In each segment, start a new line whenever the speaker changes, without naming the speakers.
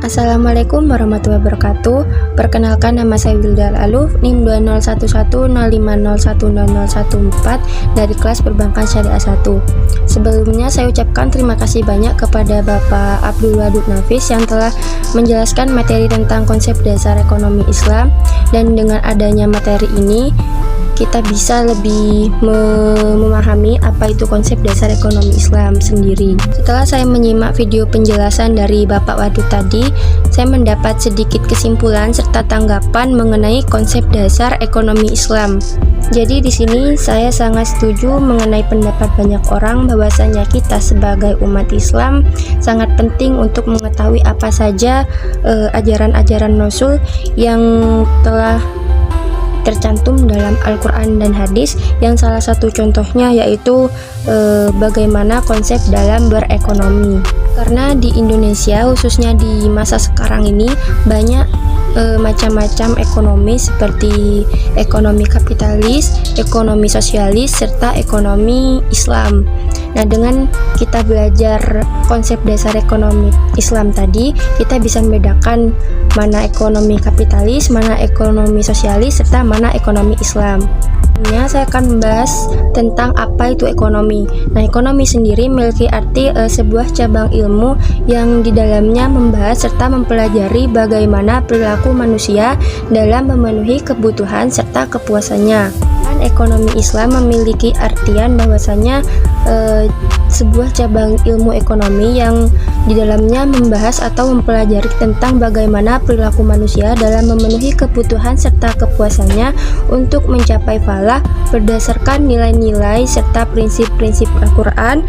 Assalamualaikum warahmatullahi wabarakatuh. Perkenalkan, nama saya Wilda Aluf, NIM 20110501001014 dari kelas Perbankan Syariah 1. Sebelumnya saya ucapkan terima kasih banyak kepada Bapak Abdul Wadud Nafis yang telah menjelaskan materi tentang konsep dasar ekonomi Islam, dan dengan adanya materi ini kita bisa lebih memahami apa itu konsep dasar ekonomi Islam sendiri. Setelah saya menyimak video penjelasan dari Bapak Wadud tadi, saya mendapat sedikit kesimpulan serta tanggapan mengenai konsep dasar ekonomi Islam. Jadi di sini saya sangat setuju mengenai pendapat banyak orang bahwasanya kita sebagai umat Islam sangat penting untuk mengetahui apa saja ajaran-ajaran Rasul yang telah tercantum dalam Al-Quran dan hadis, yang salah satu contohnya yaitu bagaimana konsep dalam berekonomi. Karena di Indonesia, khususnya di masa sekarang ini, banyak macam-macam ekonomi seperti ekonomi kapitalis, ekonomi sosialis, serta ekonomi Islam. Nah, dengan kita belajar konsep dasar ekonomi Islam tadi, kita bisa membedakan mana ekonomi kapitalis, mana ekonomi sosialis, serta mana ekonomi Islam. Saya akan membahas tentang apa itu ekonomi. Nah, ekonomi sendiri memiliki arti sebuah cabang ilmu yang di dalamnya membahas serta mempelajari bagaimana perilaku manusia dalam memenuhi kebutuhan serta kepuasannya. Dan ekonomi Islam memiliki artian bahwasanya sebuah cabang ilmu ekonomi yang di dalamnya membahas atau mempelajari tentang bagaimana perilaku manusia dalam memenuhi kebutuhan serta kepuasannya untuk mencapai falah berdasarkan nilai-nilai serta prinsip-prinsip Al-Quran,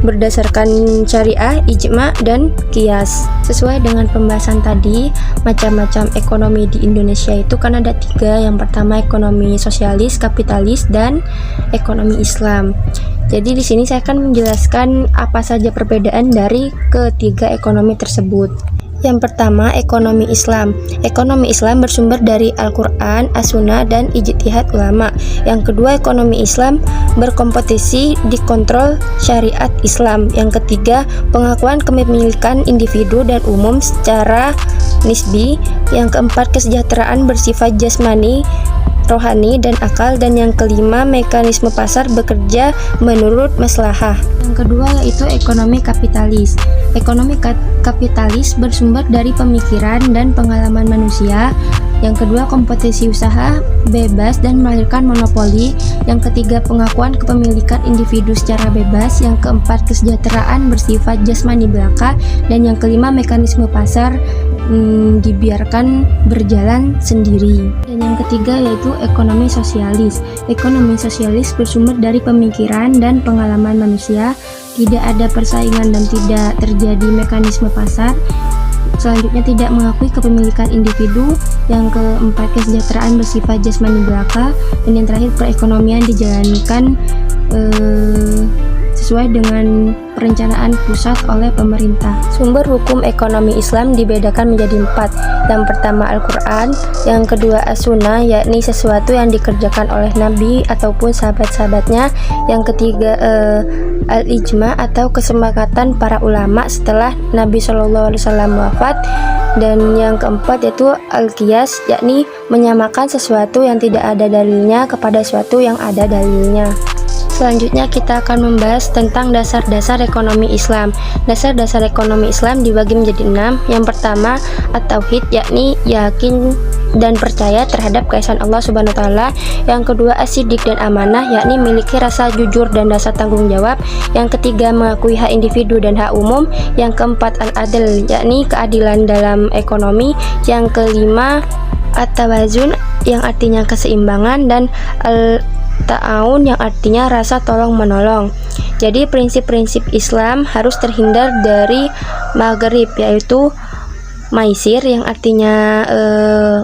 berdasarkan syariah, ijma, dan qiyas. Sesuai dengan pembahasan tadi, macam-macam ekonomi di Indonesia itu kan ada 3. Yang pertama ekonomi sosialis, kapitalis, dan ekonomi Islam. Jadi di sini saya akan menjelaskan apa saja perbedaan dari ketiga ekonomi tersebut. Yang pertama, ekonomi Islam. Ekonomi Islam bersumber dari Al-Quran, As-Sunnah, dan ijtihad ulama. Yang kedua, ekonomi Islam berkompetisi dikontrol syariat Islam. Yang ketiga, pengakuan kepemilikan individu dan umum secara nisbi. Yang keempat, kesejahteraan bersifat jasmani, rohani, dan akal. Dan yang kelima, mekanisme pasar bekerja menurut maslahah. Yang kedua yaitu ekonomi kapitalis. Ekonomi kapitalis bersumber dari pemikiran dan pengalaman manusia. Yang kedua, kompetisi usaha bebas dan melahirkan monopoli. Yang ketiga, pengakuan kepemilikan individu secara bebas. Yang keempat, kesejahteraan bersifat jasmani belaka. Dan yang kelima, mekanisme pasar dibiarkan berjalan sendiri. Dan yang ketiga yaitu ekonomi sosialis. Ekonomi sosialis bersumber dari pemikiran dan pengalaman manusia, tidak ada persaingan dan tidak terjadi mekanisme pasar. Selanjutnya, tidak mengakui kepemilikan individu. Yang keempat, kesejahteraan bersifat jasmani belaka. Dan yang terakhir, perekonomian dijalankan sesuai dengan perencanaan pusat oleh pemerintah. Sumber hukum ekonomi Islam dibedakan menjadi 4. Yang pertama Al-Quran, yang kedua As-Sunnah, yakni sesuatu yang dikerjakan oleh Nabi ataupun sahabat-sahabatnya. Yang ketiga Al-Ijma atau kesepakatan para ulama setelah Nabi SAW wafat. Dan yang keempat yaitu Al-Qiyas, yakni menyamakan sesuatu yang tidak ada dalilnya kepada sesuatu yang ada dalilnya. Selanjutnya kita akan membahas tentang dasar-dasar ekonomi Islam. Dasar-dasar ekonomi Islam dibagi menjadi 6. Yang pertama at-tauhid, yakni yakin dan percaya terhadap keesaan Allah Subhanahu wa taala. Yang kedua as-siddiq dan amanah, yakni memiliki rasa jujur dan rasa tanggung jawab. Yang ketiga mengakui hak individu dan hak umum. Yang keempat al-adl, yakni keadilan dalam ekonomi. Yang kelima at-tawazun, yang artinya keseimbangan, dan ta'awun, yang artinya rasa tolong menolong. Jadi prinsip-prinsip Islam harus terhindar dari maghrib, yaitu maisir, yang artinya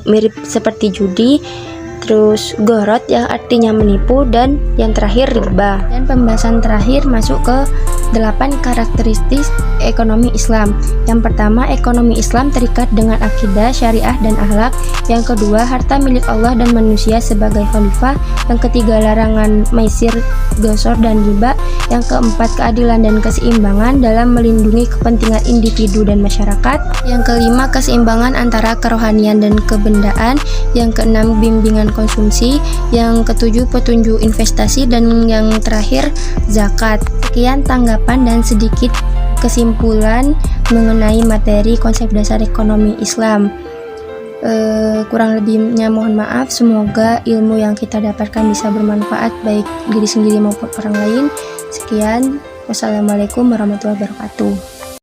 mirip seperti judi. Terus gorot, yang artinya menipu. Dan yang terakhir riba. Dan pembahasan terakhir masuk ke 8 karakteristik ekonomi Islam. Yang pertama, ekonomi Islam terikat dengan akidah, syariah, dan akhlak. Yang kedua, harta milik Allah dan manusia sebagai khalifah. Yang ketiga, larangan maisir, gosor, dan riba. Yang keempat, keadilan dan keseimbangan dalam melindungi kepentingan individu dan masyarakat. Yang kelima, keseimbangan antara kerohanian dan kebendaan. Yang keenam, bimbingan konsumsi. Yang ketujuh, petunjuk investasi. Dan yang terakhir, zakat. Sekian tanggapan dan sedikit kesimpulan mengenai materi konsep dasar ekonomi Islam. Kurang lebihnya mohon maaf. Semoga ilmu yang kita dapatkan bisa bermanfaat baik diri sendiri maupun orang lain. Sekian, wassalamualaikum warahmatullahi wabarakatuh.